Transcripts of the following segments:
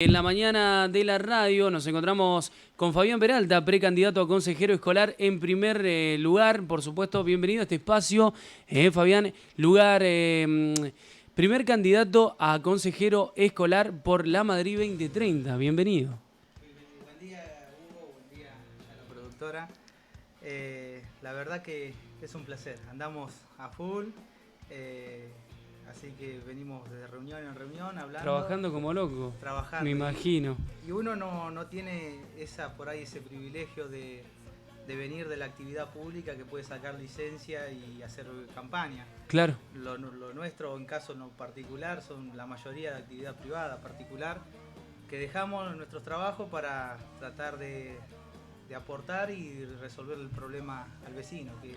En la mañana de la radio nos encontramos con Fabián Peralta, precandidato a consejero escolar en primer lugar. Por supuesto, bienvenido a este espacio, Fabián. Primer candidato a consejero escolar por la Madrid 2030. Bienvenido. Buen día, Hugo, buen día a la productora. La verdad que es un placer, andamos a full, así que venimos de reunión en reunión hablando. Trabajando como loco. Trabajando. Me imagino. Y uno no tiene por ahí ese privilegio de venir de la actividad pública, que puede sacar licencia y hacer campaña. Claro. Lo nuestro, en caso no particular, son la mayoría de actividad privada particular, que dejamos nuestros trabajos para tratar de aportar y resolver el problema al vecino, que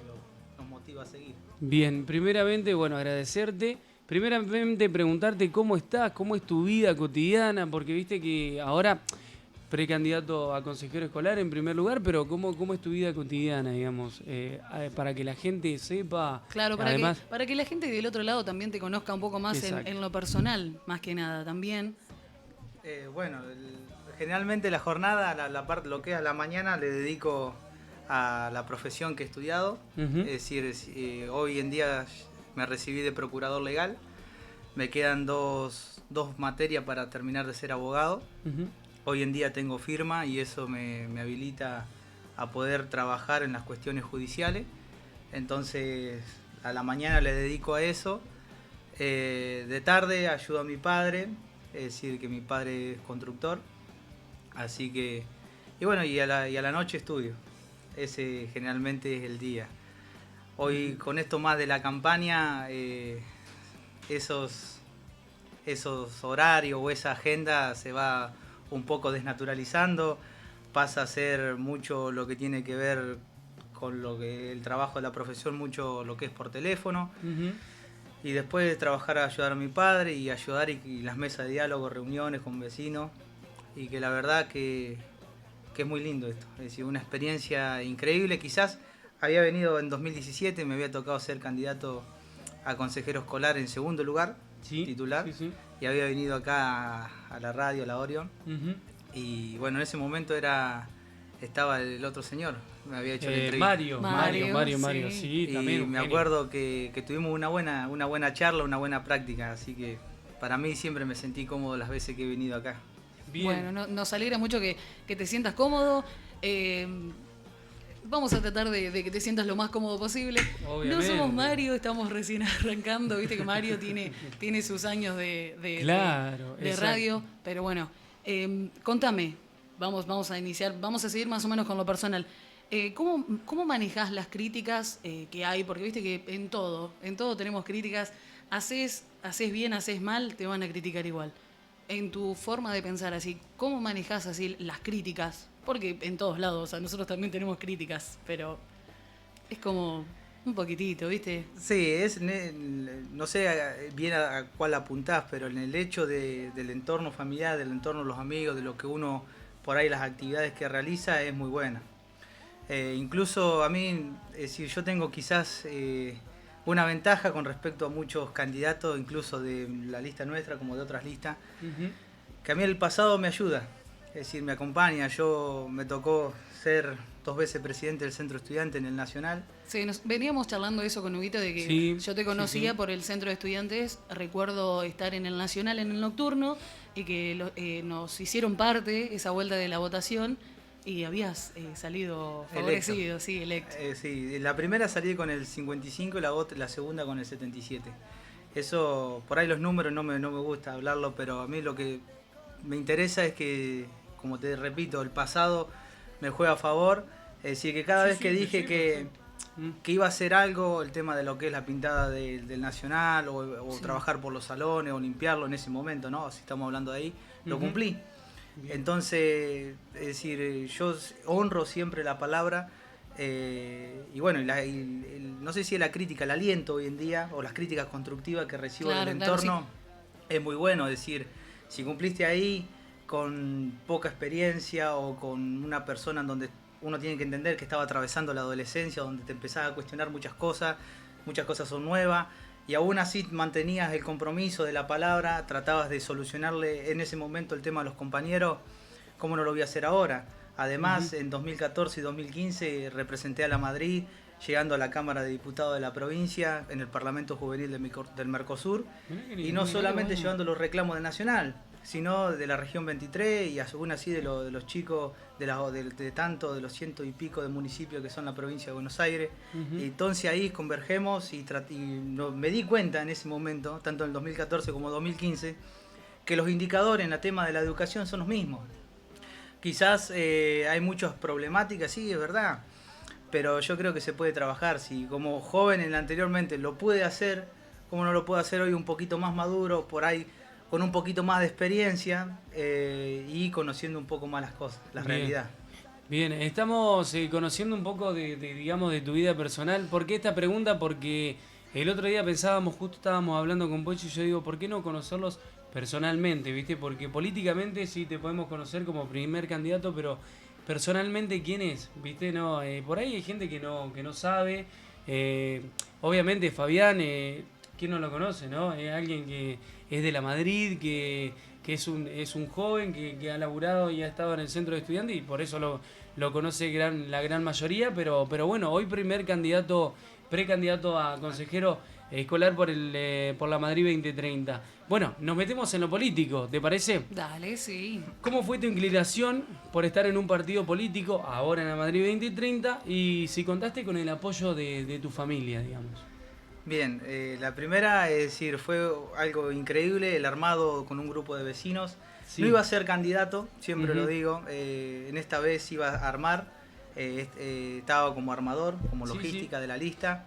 nos motiva a seguir. Bien, primeramente, bueno, agradecerte. Primeramente preguntarte cómo estás, cómo es tu vida cotidiana, porque viste que ahora precandidato a consejero escolar en primer lugar, pero cómo es tu vida cotidiana, digamos, para que la gente sepa. Claro, además, para que la gente del otro lado también te conozca un poco más en lo personal, más que nada también. Generalmente la jornada, la parte, lo que es a la mañana, le dedico a la profesión que he estudiado. Es decir, hoy en día me recibí de procurador legal, me quedan dos materias para terminar de ser abogado. Hoy en día tengo firma y eso me habilita a poder trabajar en las cuestiones judiciales. Entonces a la mañana le dedico a eso. De tarde ayudo a mi padre, es decir, que mi padre es constructor. Así que, y a la noche estudio. Ese generalmente es el día. Hoy con esto más de la campaña, esos horarios o esa agenda se va un poco desnaturalizando, pasa a ser mucho lo que tiene que ver con lo que el trabajo de la profesión, mucho lo que es por teléfono. Y después de trabajar a ayudar a mi padre y ayudar y las mesas de diálogo, reuniones con vecinos, y que la verdad que es muy lindo esto, es decir, una experiencia increíble. Quizás había venido en 2017, me había tocado ser candidato a consejero escolar en segundo lugar, titular, y había venido acá a la radio, a la Orion, y bueno, en ese momento estaba el otro señor, me había hecho la entrevista. Mario, sí, y también. Me acuerdo que tuvimos una buena charla, una buena práctica, así que para mí siempre me sentí cómodo las veces que he venido acá. Bien. Bueno, nos alegra mucho que te sientas cómodo. Vamos a tratar de que te sientas lo más cómodo posible. Obviamente. No somos Mario, estamos recién arrancando. Viste que Mario tiene sus años de radio. Pero bueno, contame, vamos a iniciar, vamos a seguir más o menos con lo personal. ¿Cómo manejás las críticas que hay? Porque viste que en todo tenemos críticas. Haces bien, haces mal, te van a criticar igual. En tu forma de pensar así, ¿cómo manejás así las críticas? Porque en todos lados, o sea, nosotros también tenemos críticas, pero es como un poquitito, ¿viste? Sí, no sé bien a cuál apuntás, pero en el hecho del entorno familiar, del entorno de los amigos, de lo que uno, por ahí las actividades que realiza, es muy buena. Incluso a mí, es decir, yo tengo quizás una ventaja con respecto a muchos candidatos, incluso de la lista nuestra como de otras listas, que a mí el pasado me ayuda, es decir, me acompaña. Me tocó ser 2 veces presidente del Centro Estudiante en el Nacional. Sí, veníamos charlando eso con Huguito, de que yo te conocía por el Centro de Estudiantes. Recuerdo estar en el Nacional en el nocturno y que nos hicieron parte esa vuelta de la votación. Y habías salido favorecido, electo. Sí, la primera salí con el 55 y la segunda con el 77. Eso, por ahí los números no me gusta hablarlo, pero a mí lo que me interesa es que, como te repito, el pasado me juega a favor. Es decir, que cada vez que dije que iba a hacer algo, el tema de lo que es la pintada del Nacional o trabajar por los salones o limpiarlo en ese momento, ¿no? Si estamos hablando de ahí, lo cumplí. Bien. Entonces, es decir, yo honro siempre la palabra y bueno, no sé si es la crítica, el aliento hoy en día o las críticas constructivas que recibo del entorno, es muy bueno. Es decir, si cumpliste ahí con poca experiencia o con una persona en donde uno tiene que entender que estaba atravesando la adolescencia, donde te empezás a cuestionar muchas cosas son nuevas, y aún así mantenías el compromiso de la palabra, tratabas de solucionarle en ese momento el tema a los compañeros, ¿cómo no lo voy a hacer ahora? Además, en 2014 y 2015 representé a la Madrid, llegando a la Cámara de Diputados de la provincia, en el Parlamento Juvenil del Mercosur, y no solamente llevando los reclamos del Nacional, sino de la región 23 y aún así de los chicos de tanto de los ciento y pico de municipios que son la provincia de Buenos Aires. Y entonces ahí convergemos y me di cuenta en ese momento, tanto en el 2014 como 2015, que los indicadores en el tema de la educación son los mismos. Quizás hay muchas problemáticas, sí, es verdad, pero yo creo que se puede trabajar. Si como joven anteriormente lo pude hacer, ¿cómo no lo puedo hacer hoy un poquito más maduro, por ahí con un poquito más de experiencia y conociendo un poco más las cosas, la realidad? Bien, estamos conociendo un poco digamos, de tu vida personal. ¿Por qué esta pregunta? Porque el otro día justo estábamos hablando con Pocho y yo digo, ¿por qué no conocerlos personalmente, viste? Porque políticamente sí te podemos conocer como primer candidato, pero personalmente, ¿quién es? ¿Viste? No, por ahí hay gente que no sabe. Obviamente Fabián, ¿quién no lo conoce, no? Es alguien que es de la Madrid, que es un joven que ha laburado y ha estado en el centro de estudiantes y por eso lo conoce la gran mayoría, pero bueno, hoy precandidato a consejero escolar por la Madrid 2030. Bueno, nos metemos en lo político, ¿te parece? Dale, sí. ¿Cómo fue tu inclinación por estar en un partido político ahora en la Madrid 2030 y si contaste con el apoyo de tu familia, digamos? Bien, la primera, es decir, fue algo increíble, el armado con un grupo de vecinos. Sí. No iba a ser candidato, siempre lo digo, en esta vez iba a armar, estaba como armador, como logística de la lista.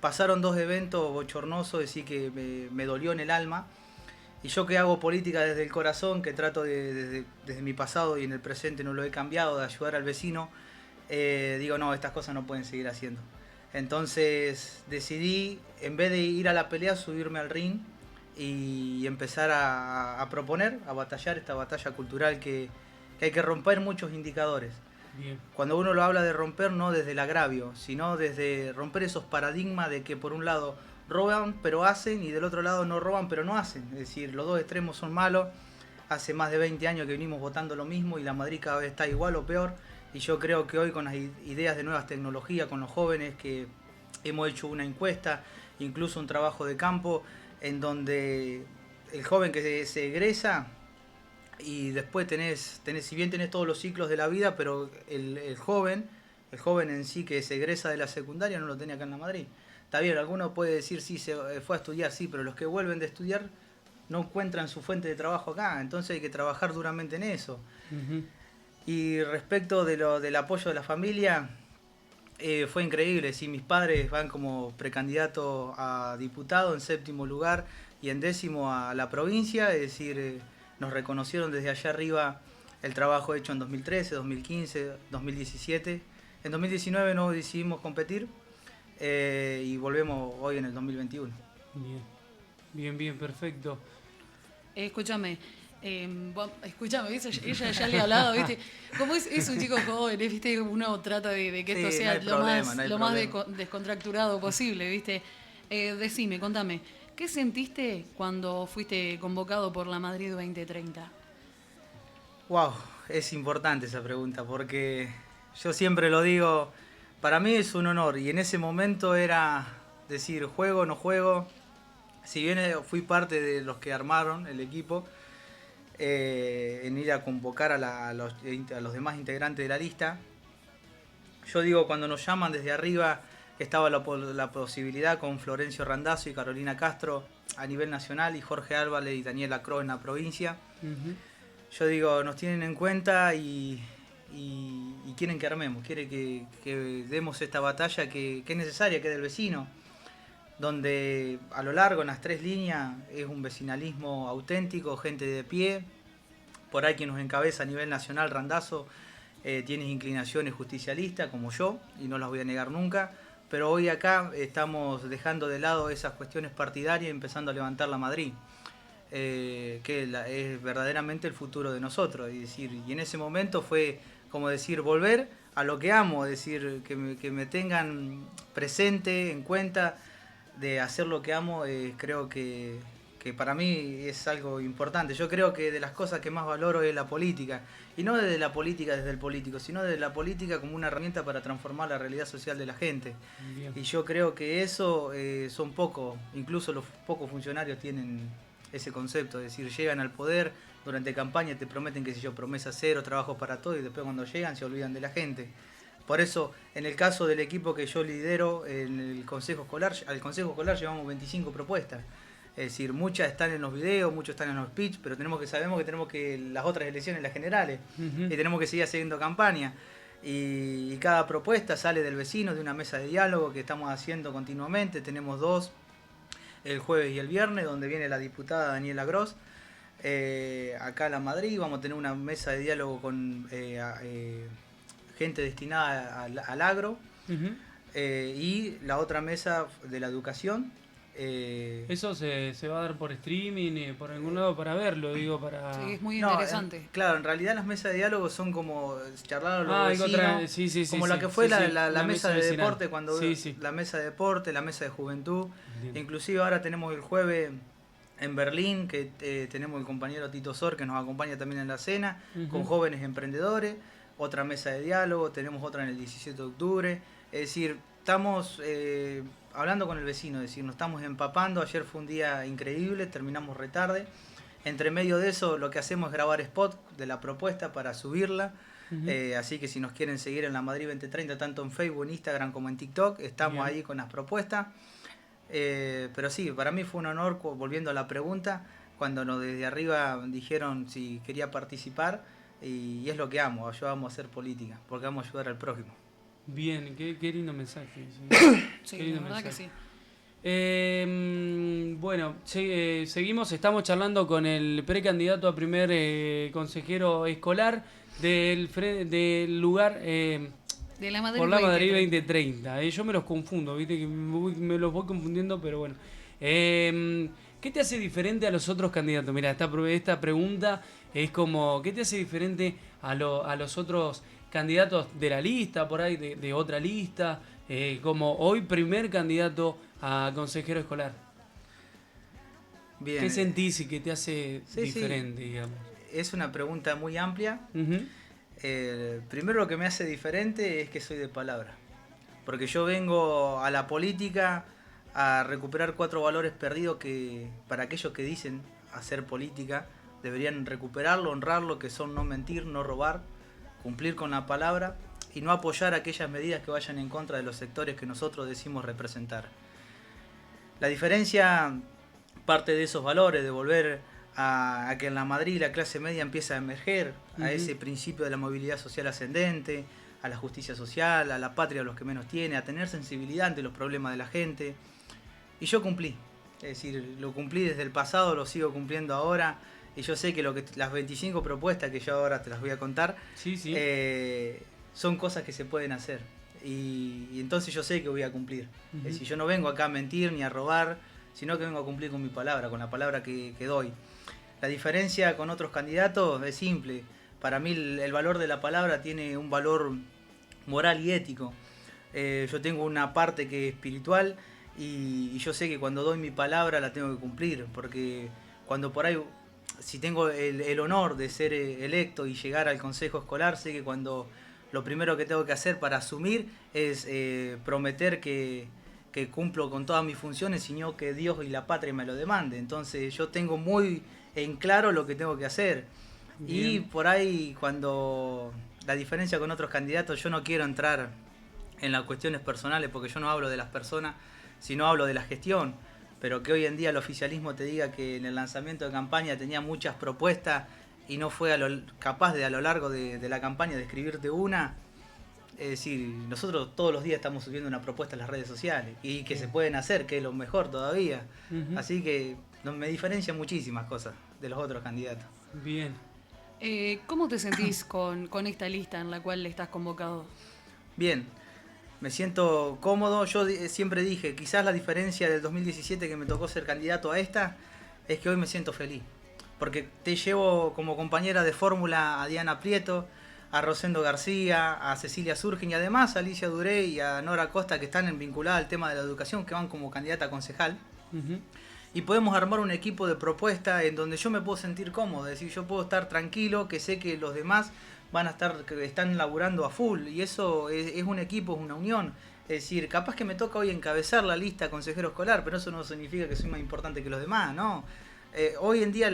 Pasaron 2 eventos bochornosos, es decir, que me dolió en el alma. Y yo que hago política desde el corazón, que trato desde mi pasado y en el presente no lo he cambiado, de ayudar al vecino, digo, no, estas cosas no pueden seguir haciendo. Entonces decidí, en vez de ir a la pelea, subirme al ring y empezar a proponer, a batallar esta batalla cultural que hay que romper muchos indicadores. Bien. Cuando uno lo habla de romper, no desde el agravio, sino desde romper esos paradigmas de que por un lado roban pero hacen y del otro lado no roban pero no hacen. Es decir, los dos extremos son malos. Hace más de 20 años que venimos votando lo mismo y la Madrid cada vez está igual o peor. Y yo creo que hoy con las ideas de nuevas tecnologías, con los jóvenes, que hemos hecho una encuesta, incluso un trabajo de campo, en donde el joven que se egresa y después si bien tenés todos los ciclos de la vida, pero el joven en sí que se egresa de la secundaria no lo tenía acá en la Madrid. Está bien, alguno puede decir sí, se fue a estudiar, sí, pero los que vuelven de estudiar no encuentran su fuente de trabajo acá, entonces hay que trabajar duramente en eso. Y respecto del apoyo de la familia, fue increíble. Sí, mis padres van como precandidato a diputado en 7º lugar y en 10º a la provincia, es decir, nos reconocieron desde allá arriba el trabajo hecho en 2013, 2015, 2017. En 2019 no decidimos competir y volvemos hoy en el 2021. Bien, perfecto. Escúchame, ella ya le ha hablado, ¿viste? Como es un chico joven, ¿viste? Uno trata de que esto sea lo más descontracturado posible, ¿viste? Decime, contame, ¿qué sentiste cuando fuiste convocado por la Madrid 2030? Wow, es importante esa pregunta porque yo siempre lo digo, para mí es un honor y en ese momento era decir, juego, no juego. Si bien fui parte de los que armaron el equipo, en ir a convocar a los demás integrantes de la lista, yo digo, cuando nos llaman desde arriba, estaba la posibilidad con Florencio Randazzo y Carolina Castro a nivel nacional y Jorge Álvarez y Daniel Lacroix en la provincia. Yo digo, nos tienen en cuenta y quieren que armemos, quieren que demos esta batalla que es necesaria, que es del vecino, donde a lo largo, en las 3 líneas, es un vecinalismo auténtico, gente de pie. Por ahí quien nos encabeza a nivel nacional, Randazzo, tiene inclinaciones justicialistas, como yo, y no las voy a negar nunca, pero hoy acá estamos dejando de lado esas cuestiones partidarias y empezando a levantar la Madrid, que es verdaderamente el futuro de nosotros. Y en ese momento fue como decir, volver a lo que amo, es decir, que me tengan presente, en cuenta. de hacer lo que amo, creo que para mí es algo importante. Yo creo que de las cosas que más valoro es la política, y no desde la política desde el político, sino desde la política como una herramienta para transformar la realidad social de la gente. Bien. Y yo creo que eso son pocos, incluso los pocos funcionarios tienen ese concepto, es decir, llegan al poder, durante campaña te prometen, qué sé yo, promesa cero, trabajo para todo, y después cuando llegan se olvidan de la gente. Por eso, en el caso del equipo que yo lidero, en el Consejo Escolar, al Consejo Escolar llevamos 25 propuestas. Es decir, muchas están en los videos, muchos están en los speech, pero sabemos que tenemos que las otras elecciones, las generales, y tenemos que seguir haciendo campaña. Y cada propuesta sale del vecino, de una mesa de diálogo que estamos haciendo continuamente. Tenemos 2, el jueves y el viernes, donde viene la diputada Daniela Gross. Acá en la Madrid vamos a tener una mesa de diálogo con gente destinada al agro, y la otra mesa de la educación. Eso se va a dar por streaming, por algún lado para verlo, digo, para... Sí, es muy interesante. Claro, en realidad las mesas de diálogo son como charlar a los vecinos, como la que fue la mesa de deporte, cuando la mesa de deporte, la mesa de juventud. Bien. Inclusive ahora tenemos el jueves en Berlín, que tenemos el compañero Tito Sor, que nos acompaña también en la cena, con jóvenes emprendedores, otra mesa de diálogo, tenemos otra en el 17 de octubre, es decir, estamos hablando con el vecino, es decir, nos estamos empapando. Ayer fue un día increíble, terminamos retarde. Entre medio de eso lo que hacemos es grabar spot de la propuesta para subirla. Así que si nos quieren seguir en la Madrid 2030, tanto en Facebook, en Instagram como en TikTok, estamos ahí con las propuestas. Pero sí, para mí fue un honor, volviendo a la pregunta, cuando nos desde arriba dijeron si quería participar, y es lo que amo, yo amo hacer política, porque amo ayudar al prójimo. Bien, qué lindo mensaje. Sí, la verdad que sí. Bueno, seguimos, estamos charlando con el precandidato a primer consejero escolar del lugar de la Madrid por la Madrid 2030. Yo me los confundo, viste que me los voy confundiendo, pero bueno. ¿Qué te hace diferente a los otros candidatos? Mira, esta pregunta es como, ¿qué te hace diferente a los otros candidatos de la lista, por ahí, de otra lista, como hoy primer candidato a consejero escolar? Bien. ¿Qué sentís y qué te hace diferente, digamos? Es una pregunta muy amplia. Primero, lo que me hace diferente es que soy de palabra, porque yo vengo a la política a recuperar 4 valores perdidos que para aquellos que dicen hacer política deberían recuperarlo, honrarlo, que son no mentir, no robar, cumplir con la palabra y no apoyar aquellas medidas que vayan en contra de los sectores que nosotros decimos representar. La diferencia parte de esos valores, de volver a que en la Madrid la clase media empieza a emerger, a ese principio de la movilidad social ascendente, a la justicia social, a la patria de los que menos tiene, a tener sensibilidad ante los problemas de la gente. Y yo cumplí, es decir, lo cumplí desde el pasado, lo sigo cumpliendo ahora. Y yo sé que las 25 propuestas que yo ahora te las voy a contar, son cosas que se pueden hacer. Y entonces yo sé que voy a cumplir. Es decir, yo no vengo acá a mentir ni a robar, sino que vengo a cumplir con mi palabra, con la palabra que doy. La diferencia con otros candidatos es simple. Para mí el valor de la palabra tiene un valor moral y ético. Yo tengo una parte que es espiritual, y yo sé que cuando doy mi palabra la tengo que cumplir, porque cuando por ahí... Si tengo el honor de ser electo y llegar al consejo escolar, sé que cuando lo primero que tengo que hacer para asumir es prometer que cumplo con todas mis funciones, sino que Dios y la patria me lo demanden. Entonces yo tengo muy en claro lo que tengo que hacer. Bien. Y por ahí, cuando la diferencia con otros candidatos, yo no quiero entrar en las cuestiones personales, porque yo no hablo de las personas, sino hablo de la gestión. Pero que hoy en día el oficialismo te diga que en el lanzamiento de campaña tenía muchas propuestas y no fue capaz de a lo largo de la campaña de escribirte una. Es decir, nosotros todos los días estamos subiendo una propuesta en las redes sociales y que se pueden hacer, que es lo mejor todavía. Así que me diferencian muchísimas cosas de los otros candidatos. Bien. ¿Cómo te sentís con esta lista en la cual estás convocado? Bien. Me siento cómodo. Yo siempre dije, quizás la diferencia del 2017 que me tocó ser candidato a esta, es que hoy me siento feliz. Porque te llevo como compañera de fórmula a Diana Prieto, a Rosendo García, a Cecilia Surgen y además a Alicia Duré y a Nora Costa, que están vinculadas al tema de la educación, que van como candidata a concejal. Y podemos armar un equipo de propuesta en donde yo me puedo sentir cómodo, es decir, yo puedo estar tranquilo, que sé que los demás van a estar, que están laburando a full, y eso es un equipo, es una unión. Es decir, capaz que me toca hoy encabezar la lista consejero escolar, pero eso no significa que soy más importante que los demás, ¿no? Hoy en día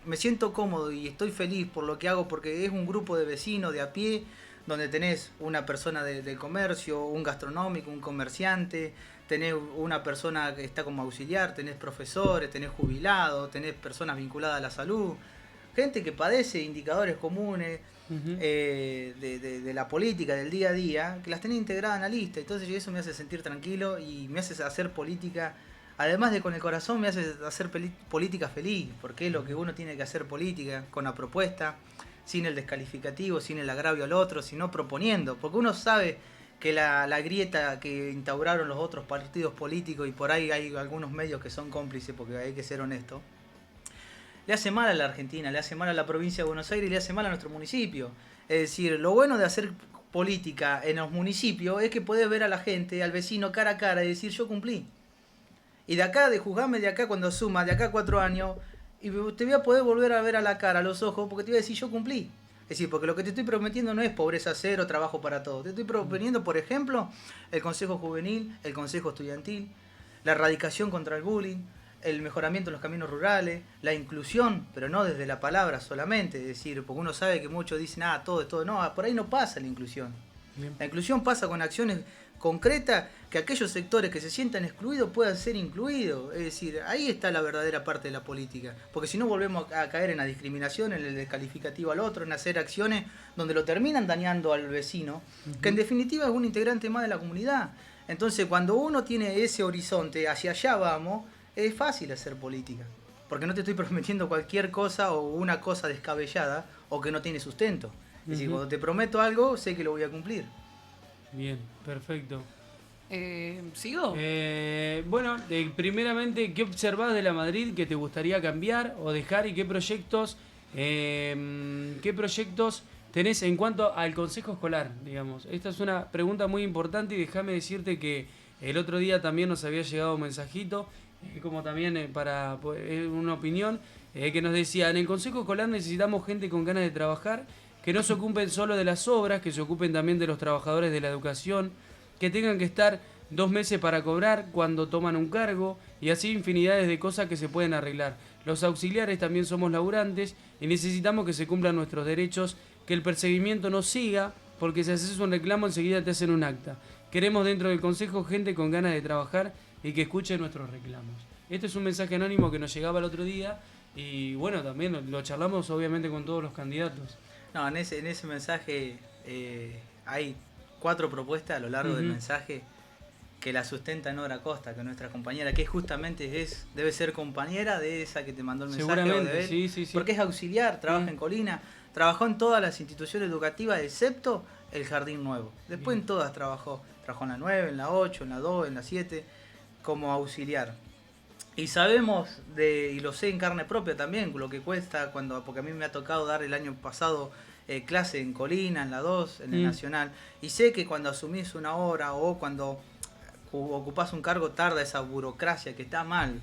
me siento cómodo y estoy feliz por lo que hago, porque es un grupo de vecinos de a pie, donde tenés una persona de comercio, un gastronómico, un comerciante, tenés una persona que está como auxiliar, tenés profesores, tenés jubilados, tenés personas vinculadas a la salud, gente que padece indicadores comunes de la política, del día a día, que las tenés integradas en la lista. Entonces eso me hace sentir tranquilo y me hace hacer política, además de con el corazón, me hace hacer política feliz, porque es lo que uno tiene que hacer política, con la propuesta, sin el descalificativo, sin el agravio al otro, sino proponiendo, porque uno sabe que la grieta que instauraron los otros partidos políticos, y por ahí hay algunos medios que son cómplices, porque hay que ser honesto, le hace mal a la Argentina, le hace mal a la provincia de Buenos Aires y le hace mal a nuestro municipio. Es decir, lo bueno de hacer política en los municipios es que podés ver a la gente, al vecino cara a cara y decir yo cumplí. Y de acá, de juzgarme de acá cuando suma, de acá a 4 años, y te voy a poder volver a ver a la cara, a los ojos, porque te voy a decir yo cumplí. Es decir, porque lo que te estoy prometiendo no es pobreza cero, trabajo para todos. Te estoy proponiendo, por ejemplo, el Consejo Juvenil, el Consejo Estudiantil, la erradicación contra el bullying, el mejoramiento de los caminos rurales, la inclusión, pero no desde la palabra solamente, es decir, porque uno sabe que muchos dicen, todo es todo, no, por ahí no pasa la inclusión. Bien. La inclusión pasa con acciones concretas que aquellos sectores que se sientan excluidos puedan ser incluidos, es decir, ahí está la verdadera parte de la política, porque si no volvemos a caer en la discriminación, en el descalificativo al otro, en hacer acciones donde lo terminan dañando al vecino, que en definitiva es un integrante más de la comunidad. Entonces, cuando uno tiene ese horizonte, hacia allá vamos, es fácil hacer política, porque no te estoy prometiendo cualquier cosa o una cosa descabellada o que no tiene sustento. Es decir, cuando te prometo algo, sé que lo voy a cumplir. Bien, perfecto. ¿Sigo? Bueno, primeramente, ¿qué observás de la Madrid que te gustaría cambiar o dejar y qué proyectos tenés en cuanto al consejo escolar, digamos? Esta es una pregunta muy importante y déjame decirte que el otro día también nos había llegado un mensajito, como también para una opinión, que nos decía, en el consejo escolar necesitamos gente con ganas de trabajar, que no se ocupen solo de las obras, que se ocupen también de los trabajadores de la educación, que tengan que estar 2 meses para cobrar cuando toman un cargo, y así infinidades de cosas que se pueden arreglar. Los auxiliares también somos laburantes y necesitamos que se cumplan nuestros derechos, que el perseguimiento no siga, porque si haces un reclamo enseguida te hacen un acta. Queremos dentro del consejo gente con ganas de trabajar y que escuche nuestros reclamos. Este es un mensaje anónimo que nos llegaba el otro día y bueno, también lo charlamos obviamente con todos los candidatos. No, en ese mensaje hay 4 propuestas a lo largo del mensaje que la sustenta Nora Costa, que es nuestra compañera, que justamente debe ser compañera de esa que te mandó el mensaje. Seguramente, sí. Porque es auxiliar, trabaja en Colina, trabajó en todas las instituciones educativas excepto el Jardín Nuevo. Después en todas trabajó en la 9, en la 8, en la 2, en la 7, como auxiliar. Y sabemos, y lo sé en carne propia también, lo que cuesta, porque a mí me ha tocado dar el año pasado clase en Colina, en la 2, en el Nacional, y sé que cuando asumís una hora o cuando ocupás un cargo tarda esa burocracia, que está mal.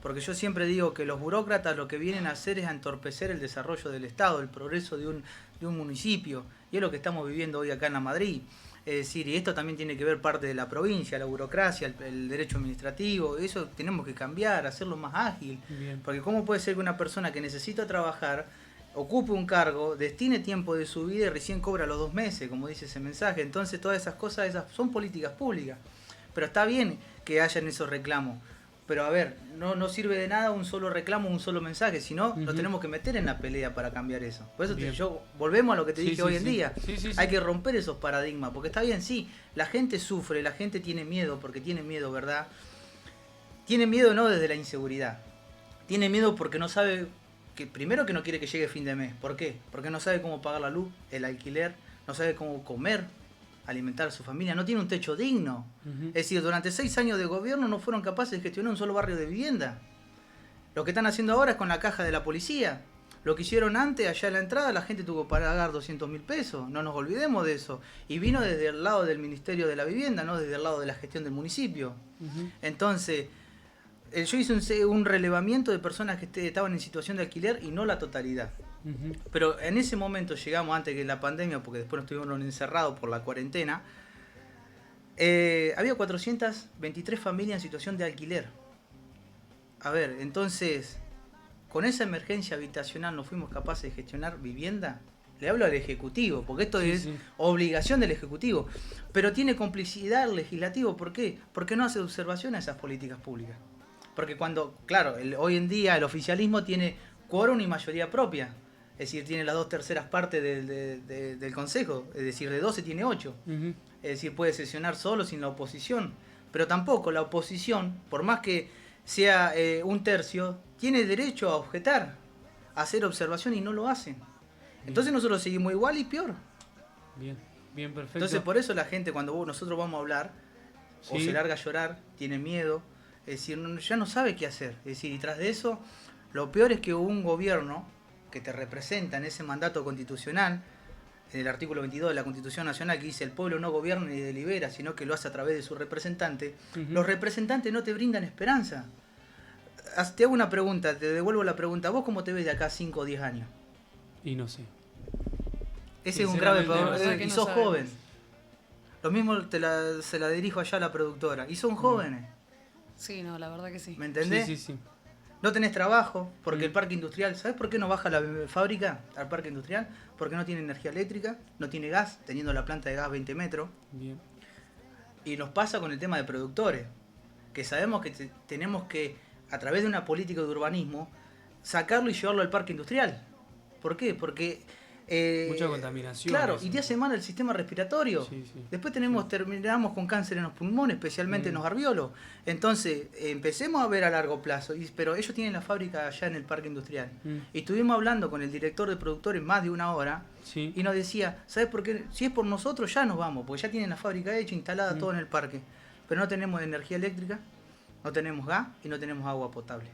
Porque yo siempre digo que los burócratas lo que vienen a hacer es a entorpecer el desarrollo del Estado, el progreso de un municipio, y es lo que estamos viviendo hoy acá en la Madrid. Es decir, y esto también tiene que ver parte de la provincia, la burocracia, el derecho administrativo, eso tenemos que cambiar, hacerlo más ágil. Bien. Porque ¿cómo puede ser que una persona que necesita trabajar, ocupe un cargo, destine tiempo de su vida y recién cobra los 2 meses, como dice ese mensaje? Entonces todas esas cosas, esas son políticas públicas. Pero está bien que hayan esos reclamos. Pero a ver, no sirve de nada un solo reclamo, un solo mensaje, sino nos tenemos que meter en la pelea para cambiar eso. Por eso volvemos a lo que te dije hoy en día. Hay que romper esos paradigmas, porque está bien, sí, la gente sufre, la gente tiene miedo, porque tiene miedo, ¿verdad? Tiene miedo no desde la inseguridad. Tiene miedo porque no sabe, primero que no quiere que llegue fin de mes. ¿Por qué? Porque no sabe cómo pagar la luz, el alquiler, no sabe cómo comer, alimentar a su familia, no tiene un techo digno. Es decir, durante 6 años de gobierno no fueron capaces de gestionar un solo barrio de vivienda. Lo que están haciendo ahora es con la caja de la policía. Lo que hicieron antes, allá en la entrada, la gente tuvo que pagar 200.000 pesos. No nos olvidemos de eso. Y vino desde el lado del Ministerio de la Vivienda, no desde el lado de la gestión del municipio. Entonces, yo hice un relevamiento de personas que estaban en situación de alquiler y no la totalidad. Pero en ese momento llegamos, antes que la pandemia, porque después nos estuvimos encerrados por la cuarentena, había 423 familias en situación de alquiler. A ver, entonces, con esa emergencia habitacional no fuimos capaces de gestionar vivienda. Le hablo al Ejecutivo, porque esto es obligación del Ejecutivo. Pero tiene complicidad el Legislativo. ¿Por qué? Porque no hace observación a esas políticas públicas. Porque claro, hoy en día el oficialismo tiene quórum y mayoría propia. Es decir, tiene las 2/3 partes del Consejo. Es decir, de 12 tiene 8. Es decir, puede sesionar solo sin la oposición. Pero tampoco la oposición, por más que sea 1/3, tiene derecho a objetar, a hacer observación y no lo hacen. Entonces nosotros seguimos igual y peor. Bien, perfecto. Entonces por eso la gente cuando nosotros vamos a hablar, o se larga a llorar, tiene miedo, es decir, ya no sabe qué hacer. Es decir, y tras de eso, lo peor es que un gobierno que te representa en ese mandato constitucional, en el artículo 22 de la Constitución Nacional, que dice el pueblo no gobierna ni delibera, sino que lo hace a través de su representante, los representantes no te brindan esperanza. Te hago una pregunta, te devuelvo la pregunta, ¿vos cómo te ves de acá 5 o 10 años? Y no sé. Ese es un grave problema, y sos joven. Lo mismo se la dirijo allá a la productora, y son jóvenes. Sí, no, la verdad que sí. ¿Me entendés? Sí. No tenés trabajo, porque el parque industrial, ¿sabés por qué no baja la fábrica al parque industrial? Porque no tiene energía eléctrica, no tiene gas, teniendo la planta de gas 20 metros. Bien. Y nos pasa con el tema de productores, que sabemos que tenemos que, a través de una política de urbanismo, sacarlo y llevarlo al parque industrial. ¿Por qué? Porque mucha contaminación. Claro, eso. Y te hace mal el sistema respiratorio. Sí. Después terminamos con cáncer en los pulmones, especialmente en los alvéolos. Entonces, empecemos a ver a largo plazo. Pero ellos tienen la fábrica allá en el parque industrial. Y estuvimos hablando con el director de productores más de 1 hora. Y nos decía, ¿sabes por qué? Si es por nosotros ya nos vamos, porque ya tienen la fábrica hecha, instalada, todo en el parque. Pero no tenemos energía eléctrica, no tenemos gas y no tenemos agua potable.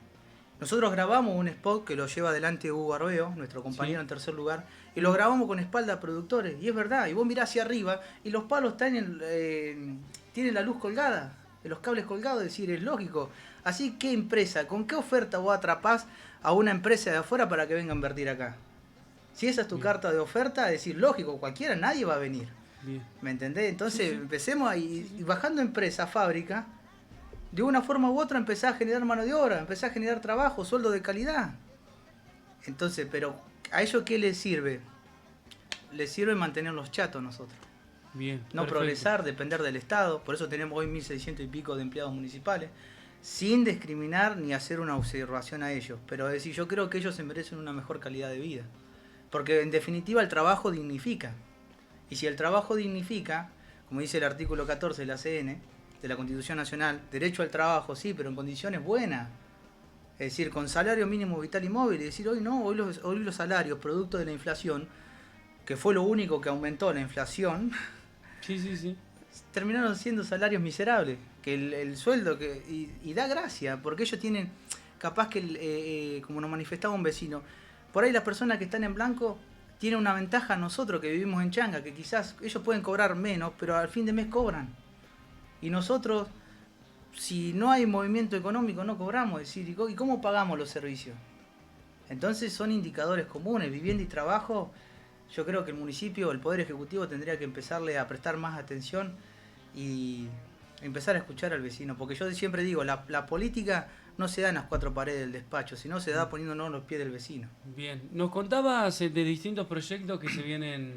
Nosotros grabamos un spot que lo lleva adelante Hugo Arbeo, nuestro compañero en tercer lugar, y lo grabamos con espalda a productores. Y es verdad, y vos mirás hacia arriba y los palos tienen la luz colgada, los cables colgados, es decir, es lógico. Así, ¿qué empresa, con qué oferta vos atrapás a una empresa de afuera para que venga a invertir acá? Si esa es tu carta de oferta, es decir, lógico, cualquiera, nadie va a venir. ¿Me entendés? Entonces empecemos ahí, y bajando empresa, fábrica, de una forma u otra empezá a generar mano de obra, empezá a generar trabajo, sueldo de calidad. Entonces, pero ¿a ello qué les sirve? Les sirve mantenerlos chatos nosotros. No perfecto. Progresar, depender del Estado. Por eso tenemos hoy 1.600 y pico de empleados municipales, sin discriminar ni hacer una observación a ellos. Pero es decir, yo creo que ellos se merecen una mejor calidad de vida. Porque en definitiva el trabajo dignifica. Y si el trabajo dignifica, como dice el artículo 14 de la CN, de la Constitución Nacional, derecho al trabajo, sí, pero en condiciones buenas. Es decir, con salario mínimo vital y móvil. Es decir, hoy los salarios, producto de la inflación, que fue lo único que aumentó la inflación, terminaron siendo salarios miserables. Que el sueldo, y da gracia, porque ellos tienen, capaz que, como nos manifestaba un vecino, por ahí las personas que están en blanco tienen una ventaja a nosotros que vivimos en changa, que quizás ellos pueden cobrar menos, pero al fin de mes cobran. Y nosotros, si no hay movimiento económico, no cobramos. Es decir, ¿y cómo pagamos los servicios? Entonces son indicadores comunes, vivienda y trabajo. Yo creo que el municipio, el Poder Ejecutivo tendría que empezarle a prestar más atención y empezar a escuchar al vecino. Porque yo siempre digo, la política no se da en las 4 paredes del despacho, sino se da poniéndonos en los pies del vecino. Bien, nos contabas de distintos proyectos que se vienen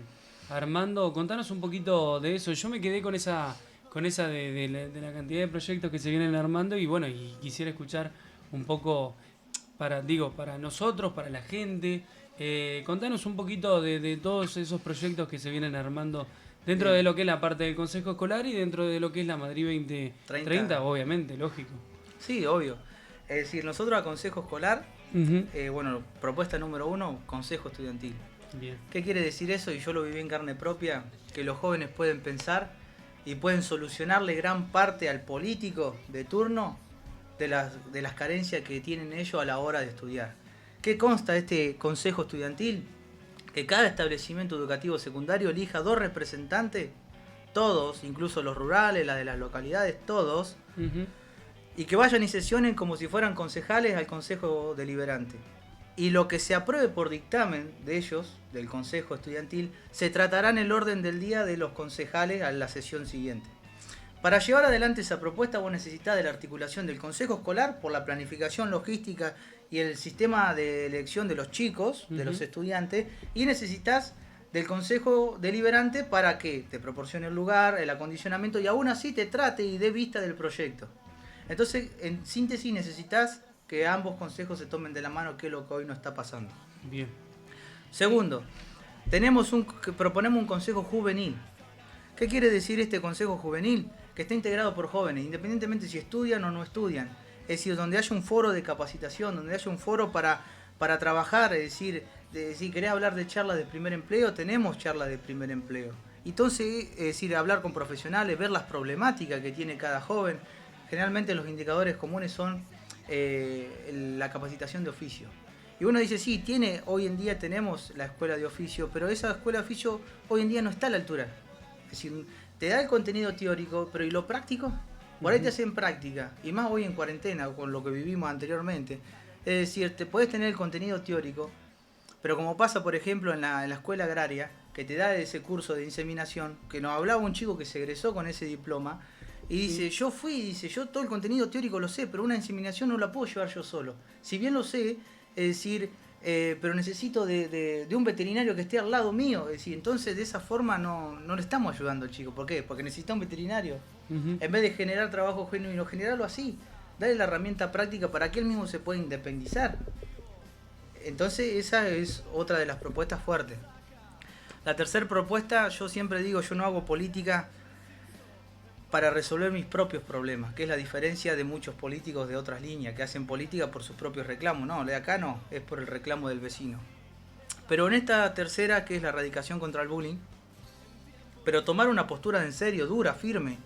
armando. Contanos un poquito de eso. Yo me quedé con esa de la cantidad de proyectos que se vienen armando y bueno, y quisiera escuchar un poco para nosotros, para la gente. Contanos un poquito de todos esos proyectos que se vienen armando dentro de lo que es la parte del Consejo Escolar y dentro de lo que es la Madrid 2030, obviamente, lógico. Sí, obvio. Es decir, nosotros a Consejo Escolar, propuesta número 1, Consejo Estudiantil. Bien. ¿Qué quiere decir eso? Y yo lo viví en carne propia, que los jóvenes pueden pensar y pueden solucionarle gran parte al político de turno de las carencias que tienen ellos a la hora de estudiar. ¿Qué consta este consejo estudiantil? Que cada establecimiento educativo secundario elija 2 representantes, todos, incluso los rurales, la de las localidades, todos, y que vayan y sesionen como si fueran concejales al consejo deliberante. Y lo que se apruebe por dictamen de ellos, del consejo estudiantil, se tratará en el orden del día de los concejales a la sesión siguiente. Para llevar adelante esa propuesta vos necesitás de la articulación del consejo escolar por la planificación logística y el sistema de elección de los chicos, de los estudiantes, y necesitas del consejo deliberante para que te proporcione el lugar, el acondicionamiento y aún así te trate y dé vista del proyecto. Entonces, en síntesis, necesitas que ambos consejos se tomen de la mano, que es lo que hoy no está pasando. Bien. Segundo, proponemos un consejo juvenil. ¿Qué quiere decir este consejo juvenil? Que está integrado por jóvenes, independientemente si estudian o no estudian. Es decir, donde haya un foro de capacitación, donde haya un foro para trabajar, es decir, si querés hablar de charlas de primer empleo, tenemos charlas de primer empleo. Entonces, es decir, hablar con profesionales, ver las problemáticas que tiene cada joven. Generalmente los indicadores comunes son la capacitación de oficio. Y uno dice, sí, hoy en día tenemos la escuela de oficio, pero esa escuela de oficio hoy en día no está a la altura. Es decir, te da el contenido teórico, pero ¿y lo práctico? Por ahí te hacen práctica, y más hoy en cuarentena, con lo que vivimos anteriormente. Es decir, te podés tener el contenido teórico, pero como pasa, por ejemplo, en la escuela agraria, que te da ese curso de inseminación, que nos hablaba un chico que se egresó con ese diploma, y dice, yo todo el contenido teórico lo sé, pero una inseminación no la puedo llevar yo solo. Si bien lo sé, es decir, pero necesito de un veterinario que esté al lado mío. Es decir, entonces de esa forma no le estamos ayudando al chico. ¿Por qué? Porque necesita un veterinario. En vez de generar trabajo genuino, generarlo así. Darle la herramienta práctica para que él mismo se pueda independizar. Entonces esa es otra de las propuestas fuertes. La tercera propuesta, yo siempre digo, yo no hago política para resolver mis propios problemas, que es la diferencia de muchos políticos de otras líneas, que hacen política por sus propios reclamos. No, de acá no, es por el reclamo del vecino. Pero en esta tercera, que es la erradicación contra el bullying, pero tomar una postura en serio, dura, firme.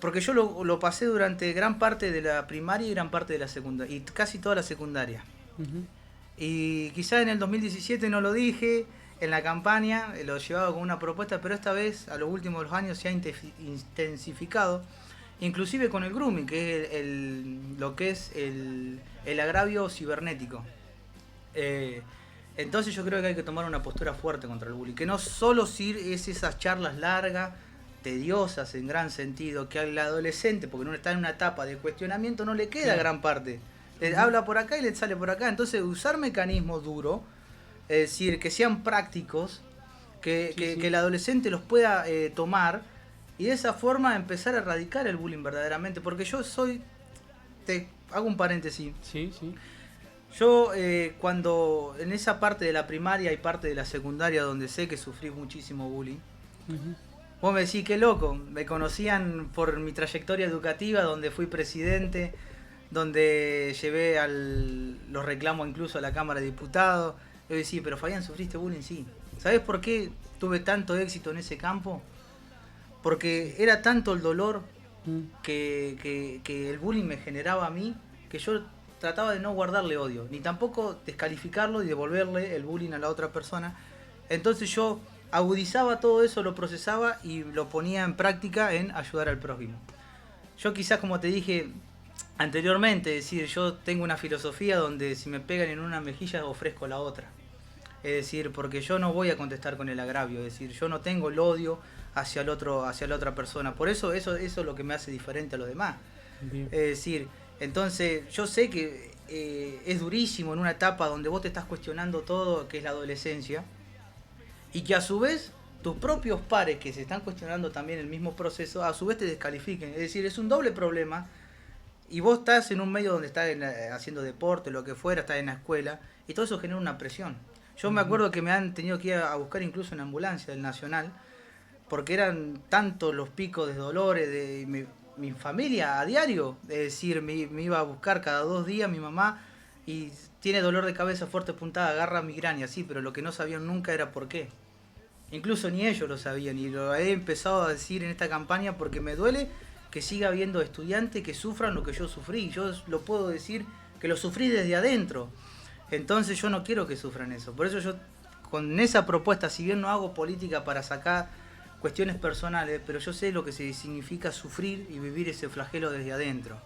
Porque yo lo pasé durante gran parte de la primaria y gran parte de la secundaria, y casi toda la secundaria. Y quizás en el 2017 no lo dije, en la campaña lo llevaba con una propuesta, pero esta vez, a los últimos años, se ha intensificado, inclusive con el grooming, que es lo que es el agravio cibernético. Entonces yo creo que hay que tomar una postura fuerte contra el bullying, que no solo es esas charlas largas, tediosas en gran sentido, que al adolescente, porque no está en una etapa de cuestionamiento, no le queda gran parte. Le habla por acá y le sale por acá. Entonces usar mecanismos duros, es decir, que sean prácticos, que el adolescente los pueda tomar y de esa forma empezar a erradicar el bullying verdaderamente. Porque te hago un paréntesis. Sí. Yo cuando en esa parte de la primaria y parte de la secundaria donde sé que sufrí muchísimo bullying, vos me decís, qué loco, me conocían por mi trayectoria educativa, donde fui presidente, donde llevé los reclamos incluso a la Cámara de Diputados. Yo decía, pero Fabián, ¿sufriste bullying? Sí. ¿Sabés por qué tuve tanto éxito en ese campo? Porque era tanto el dolor que el bullying me generaba a mí, que yo trataba de no guardarle odio, ni tampoco descalificarlo y devolverle el bullying a la otra persona. Entonces yo agudizaba todo eso, lo procesaba y lo ponía en práctica en ayudar al prójimo. Yo quizás, como te dije anteriormente, es decir, yo tengo una filosofía donde si me pegan en una mejilla ofrezco la otra. Es decir, porque yo no voy a contestar con el agravio, es decir, yo no tengo el odio hacia la otra persona. Por eso es lo que me hace diferente a los demás. Bien. Es decir, entonces yo sé que es durísimo en una etapa donde vos te estás cuestionando todo, que es la adolescencia, y que a su vez tus propios pares que se están cuestionando también el mismo proceso, a su vez te descalifiquen. Es decir, es un doble problema. Y vos estás en un medio donde estás haciendo deporte, lo que fuera, estás en la escuela, y todo eso genera una presión. Yo me acuerdo que me han tenido que ir a buscar incluso en ambulancia del Nacional, porque eran tantos los picos de dolores de mi familia a diario. Es decir, me iba a buscar cada 2 días mi mamá y tiene dolor de cabeza fuerte puntada, agarra migraña, sí, pero lo que no sabían nunca era por qué. Incluso ni ellos lo sabían, y lo he empezado a decir en esta campaña porque me duele que siga habiendo estudiantes que sufran lo que yo sufrí. Yo lo puedo decir que lo sufrí desde adentro. Entonces yo no quiero que sufran eso. Por eso yo, con esa propuesta, si bien no hago política para sacar cuestiones personales, pero yo sé lo que significa sufrir y vivir ese flagelo desde adentro.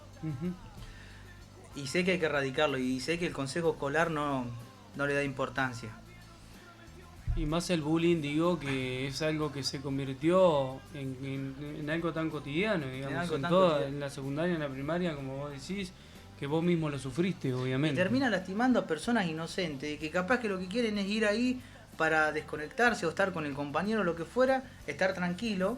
Y sé que hay que erradicarlo, y sé que el consejo escolar no le da importancia. Y más el bullying, digo, que es algo que se convirtió en algo tan cotidiano, digamos, en la secundaria, en la primaria, como vos decís, que vos mismo lo sufriste, obviamente. Y termina lastimando a personas inocentes, que capaz que lo que quieren es ir ahí para desconectarse o estar con el compañero o lo que fuera, estar tranquilo,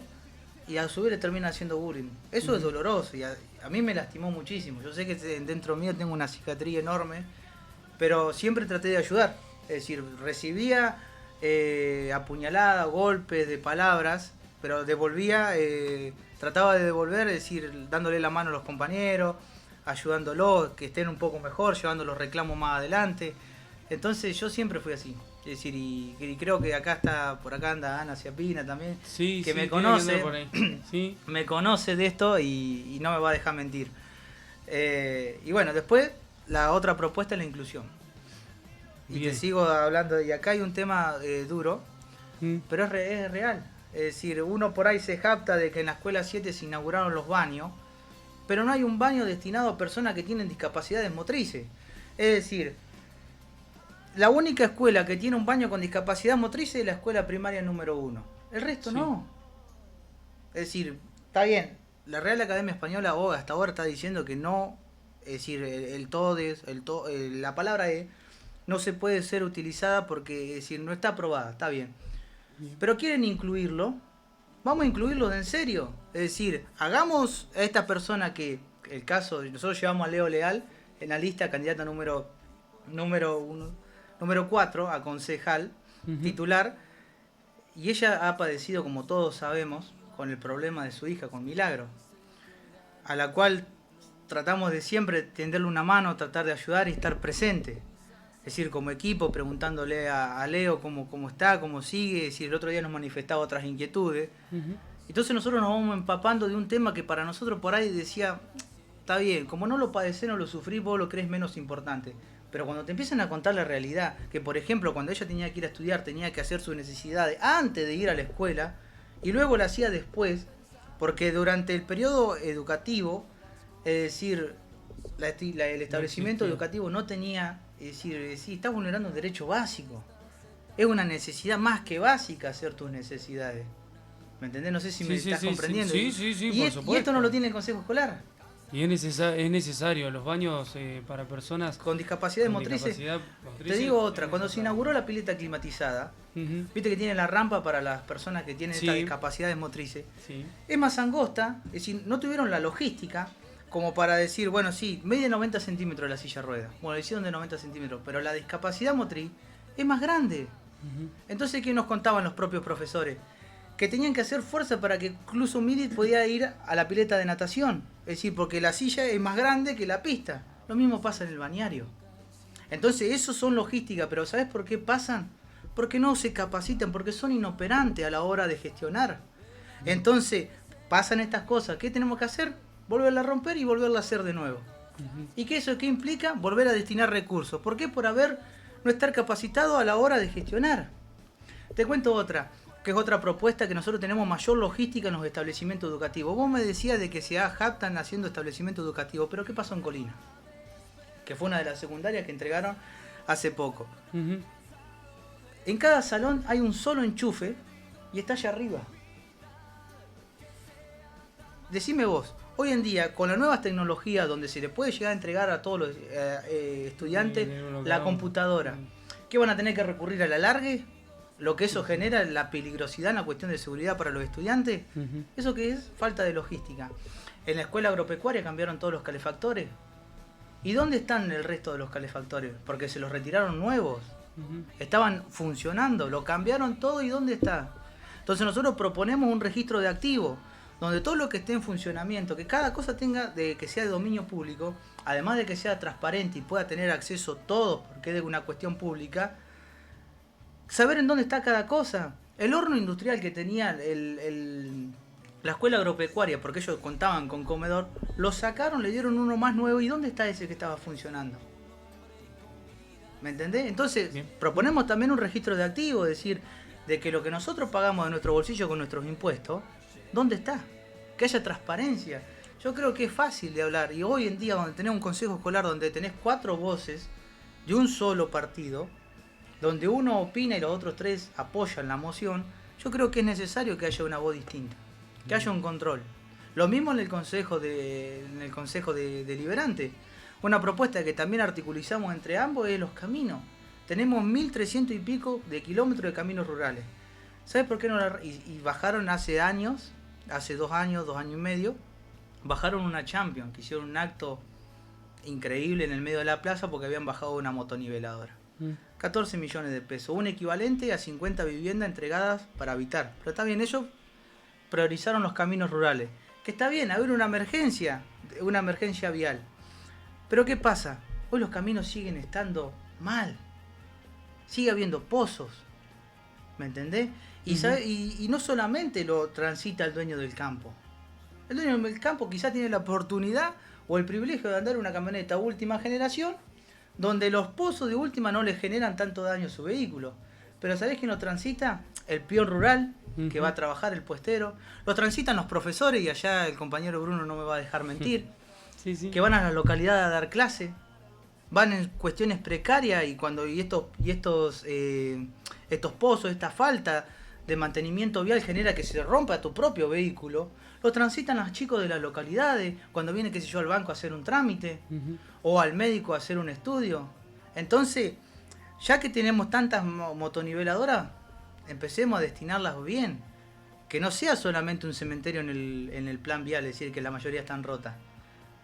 y a su vez le termina haciendo bullying. Eso es doloroso, y a mí me lastimó muchísimo. Yo sé que dentro mío tengo una cicatriz enorme, pero siempre traté de ayudar. Es decir, recibía apuñaladas, golpes de palabras, pero devolvía, trataba de devolver, es decir, dándole la mano a los compañeros, ayudándolos, que estén un poco mejor, llevando los reclamos más adelante. Entonces yo siempre fui así. Es decir, y creo que por acá anda Ana Ciapina también, que me conoce, por ahí. ¿Sí? Me conoce de esto y no me va a dejar mentir. Y bueno, después la otra propuesta es la inclusión. Y te sigo hablando, y acá hay un tema duro, pero es real. Es decir, uno por ahí se jacta de que en la escuela 7 se inauguraron los baños, pero no hay un baño destinado a personas que tienen discapacidades motrices. Es decir, la única escuela que tiene un baño con discapacidad motriz es la escuela primaria número 1. El resto no. Es decir, está bien, la Real Academia Española hasta ahora está diciendo que no, es decir, el todes, la palabra no se puede ser utilizada porque, es decir, no está aprobada, está bien. Pero quieren incluirlo, vamos a incluirlo en serio. Es decir, hagamos a esta persona que, el caso, nosotros llevamos a Leo Leal en la lista, candidata número 4 a concejal titular, y ella ha padecido, como todos sabemos, con el problema de su hija, con Milagro, a la cual tratamos de siempre tenderle una mano, tratar de ayudar y estar presente. Es decir, como equipo, preguntándole a Leo cómo está, cómo sigue. Es decir, el otro día nos manifestaba otras inquietudes. Entonces nosotros nos vamos empapando de un tema que para nosotros por ahí decía, está bien, como no lo padecés, no lo sufrís, vos lo crees menos importante. Pero cuando te empiezan a contar la realidad, que por ejemplo cuando ella tenía que ir a estudiar, tenía que hacer sus necesidades antes de ir a la escuela, y luego la hacía después, porque durante el periodo educativo, es decir, el establecimiento educativo no tenía, es decir, sí, está vulnerando un derecho básico. Es una necesidad más que básica hacer tus necesidades. ¿Me entendés? No sé si me estás comprendiendo. Sí, por supuesto. Y esto no lo tiene el Consejo Escolar. Y es necesario los baños para personas con discapacidades motrices. Te digo otra, cuando se inauguró la pileta climatizada, viste que tiene la rampa para las personas que tienen estas discapacidades motrices, es más angosta, es decir, no tuvieron la logística como para decir, bueno, sí, mide 90 centímetros la silla rueda, bueno, la hicieron de 90 centímetros, pero la discapacidad motriz es más grande. Entonces, ¿qué nos contaban los propios profesores? Que tenían que hacer fuerza para que incluso Midi podía ir a la pileta de natación. Es decir, porque la silla es más grande que la pista. Lo mismo pasa en el bañario. Entonces, eso son logísticas, pero ¿sabes por qué pasan? Porque no se capacitan, porque son inoperantes a la hora de gestionar. Entonces, pasan estas cosas. ¿Qué tenemos que hacer? Volverla a romper y volverla a hacer de nuevo. ¿Y qué eso qué implica? Volver a destinar recursos. ¿Por qué? Por no estar capacitado a la hora de gestionar. Te cuento otra, que es otra propuesta, que nosotros tenemos mayor logística en los establecimientos educativos. Vos me decías de que se jactan haciendo establecimientos educativos, pero ¿qué pasó en Colina? Que fue una de las secundarias que entregaron hace poco. En cada salón hay un solo enchufe y está allá arriba. Decime vos, hoy en día, con las nuevas tecnologías donde se le puede llegar a entregar a todos los estudiantes la computadora, ¿qué van a tener que recurrir al alargue? Lo que eso genera, la peligrosidad en la cuestión de seguridad para los estudiantes, ¿eso qué es? Falta de logística. En la escuela agropecuaria cambiaron todos los calefactores. ¿Y dónde están el resto de los calefactores? Porque se los retiraron nuevos. Estaban funcionando, lo cambiaron todo, ¿y dónde está? Entonces nosotros proponemos un registro de activos, donde todo lo que esté en funcionamiento, que cada cosa que sea de dominio público, además de que sea transparente y pueda tener acceso todo, porque es de una cuestión pública, saber en dónde está cada cosa. El horno industrial que tenía la escuela agropecuaria, porque ellos contaban con comedor, lo sacaron, le dieron uno más nuevo. ¿Y dónde está ese que estaba funcionando? ¿Me entendés? Entonces, bien, proponemos también un registro de activos, es decir, de que lo que nosotros pagamos de nuestro bolsillo con nuestros impuestos, ¿dónde está? Que haya transparencia. Yo creo que es fácil de hablar, y hoy en día, donde tenés un consejo escolar donde tenés 4 voces de un solo partido, donde uno opina y los otros 3 apoyan la moción, yo creo que es necesario que haya una voz distinta, que haya un control. Lo mismo en el consejo deliberante. Una propuesta que también articulizamos entre ambos es los caminos. Tenemos 1.300 y pico de kilómetros de caminos rurales. ¿Sabes por qué no y bajaron hace años, hace 2 años, 2 años y medio, bajaron una Champions, que hicieron un acto increíble en el medio de la plaza porque habían bajado una motoniveladora. 14 millones de pesos, un equivalente a 50 viviendas entregadas para habitar. Pero está bien, ellos priorizaron los caminos rurales. Que está bien, haber una emergencia vial. Pero ¿qué pasa? Hoy los caminos siguen estando mal. Sigue habiendo pozos. ¿Me entendés? Y no solamente lo transita el dueño del campo. El dueño del campo quizás tiene la oportunidad o el privilegio de andar una camioneta última generación, donde los pozos de última no le generan tanto daño a su vehículo. Pero ¿sabés quién lo transita? El peón rural, que va a trabajar, el puestero. Lo transitan los profesores, y allá el compañero Bruno no me va a dejar mentir. Sí. Que van a la localidad a dar clase. Van en cuestiones precarias y estos pozos, esta falta de mantenimiento vial genera que se rompa tu propio vehículo. Lo transitan los chicos de las localidades cuando viene, qué sé yo, al banco a hacer un trámite o al médico a hacer un estudio. Entonces, ya que tenemos tantas motoniveladoras, empecemos a destinarlas bien. Que no sea solamente un cementerio en el plan vial, es decir, que la mayoría están rotas.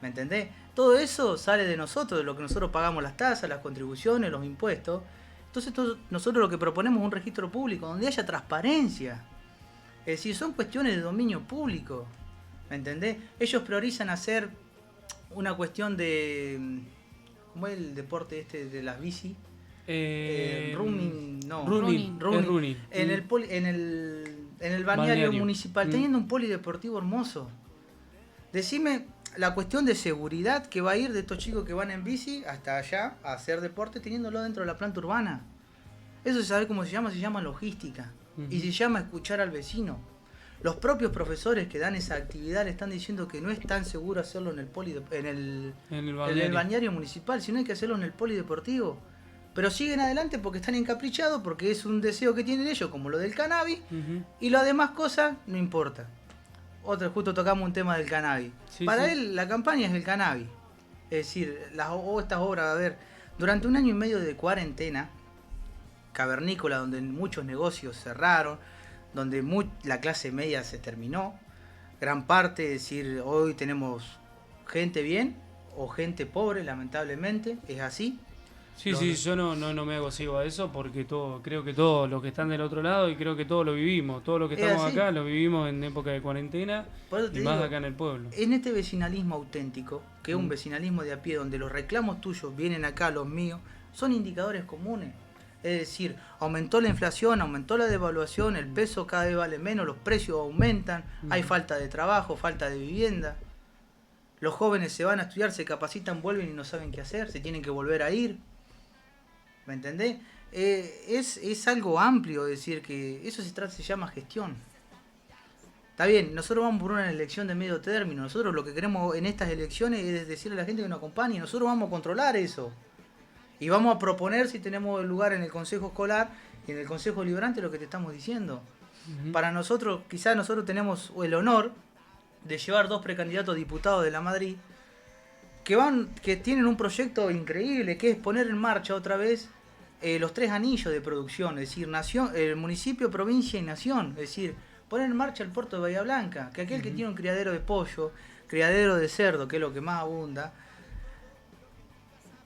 ¿Me entendés? Todo eso sale de nosotros, de lo que nosotros pagamos las tasas, las contribuciones, los impuestos. Entonces nosotros lo que proponemos es un registro público donde haya transparencia. Es decir, son cuestiones de dominio público. ¿Me entendés? Ellos priorizan hacer una cuestión de... ¿Cómo es el deporte este de las bici? Running. En el balneario municipal, teniendo un polideportivo hermoso. Decime la cuestión de seguridad que va a ir de estos chicos que van en bici hasta allá a hacer deporte teniéndolo dentro de la planta urbana. Eso se sabe cómo se llama logística. Y se llama escuchar al vecino. Los propios profesores que dan esa actividad le están diciendo que no es tan seguro hacerlo en el balneario municipal, sino hay que hacerlo en el polideportivo. Pero siguen adelante porque están encaprichados, porque es un deseo que tienen ellos, como lo del cannabis, y las demás cosas no importa. Justo tocamos un tema del cannabis. Para él la campaña es el cannabis. Es decir, estas obras, a ver, durante 1 año y medio de cuarentena cavernícola, donde muchos negocios cerraron, donde la clase media se terminó, gran parte, es decir, hoy tenemos gente bien o gente pobre, lamentablemente, es así. Sí, yo no me hago ciego a eso porque creo que todos los que están del otro lado, y creo que todos lo vivimos, todos los que estamos acá lo vivimos en época de cuarentena y más acá en el pueblo. En este vecinalismo auténtico, que es un vecinalismo de a pie, donde los reclamos tuyos vienen acá, los míos, son indicadores comunes. Es decir, aumentó la inflación, aumentó la devaluación, el peso cada vez vale menos, los precios aumentan, hay falta de trabajo, falta de vivienda. Los jóvenes se van a estudiar, se capacitan, vuelven y no saben qué hacer, se tienen que volver a ir. ¿Me entendés? Es algo amplio decir que eso se llama gestión. Está bien, nosotros vamos por una elección de medio término, nosotros lo que queremos en estas elecciones es decirle a la gente que nos acompañe, nosotros vamos a controlar eso. Y vamos a proponer, si tenemos el lugar en el Consejo Escolar y en el Consejo Deliberante, lo que te estamos diciendo. Para nosotros, quizás nosotros tenemos el honor de llevar 2 precandidatos diputados de la Madrid que tienen un proyecto increíble, que es poner en marcha otra vez los 3 anillos de producción, es decir, municipio, provincia y nación. Es decir, poner en marcha el puerto de Bahía Blanca, que aquel que tiene un criadero de pollo, criadero de cerdo, que es lo que más abunda,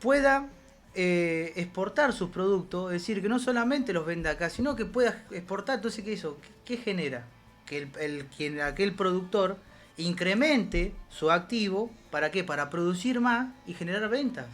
pueda exportar sus productos, es decir, que no solamente los venda acá, sino que pueda exportar. Entonces, ¿qué genera? Que aquel productor incremente su activo, ¿para qué? Para producir más y generar ventas.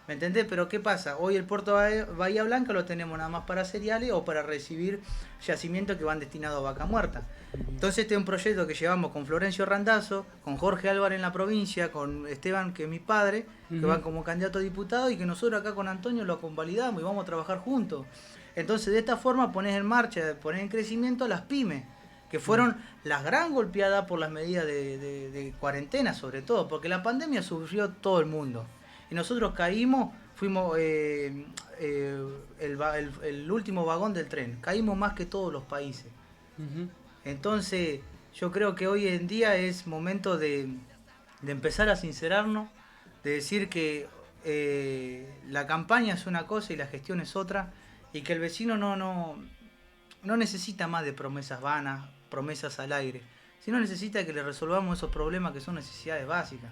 ¿Me entendés? Pero ¿qué pasa? Hoy el puerto Bahía Blanca lo tenemos nada más para cereales o para recibir yacimientos que van destinados a vaca muerta. Entonces este es un proyecto que llevamos con Florencio Randazzo, con Jorge Álvarez en la provincia, con Esteban, que es mi padre, que van como candidato a diputado, y que nosotros acá con Antonio lo convalidamos y vamos a trabajar juntos. Entonces de esta forma pones en marcha, pones en crecimiento a las pymes, que fueron las gran golpeadas por las medidas de cuarentena sobre todo, porque la pandemia sufrió todo el mundo. Y nosotros caímos, fuimos el último vagón del tren, caímos más que todos los países. Entonces yo creo que hoy en día es momento de empezar a sincerarnos, de decir que la campaña es una cosa y la gestión es otra, y que el vecino no necesita más de promesas vanas, promesas al aire, sino necesita que le resolvamos esos problemas que son necesidades básicas.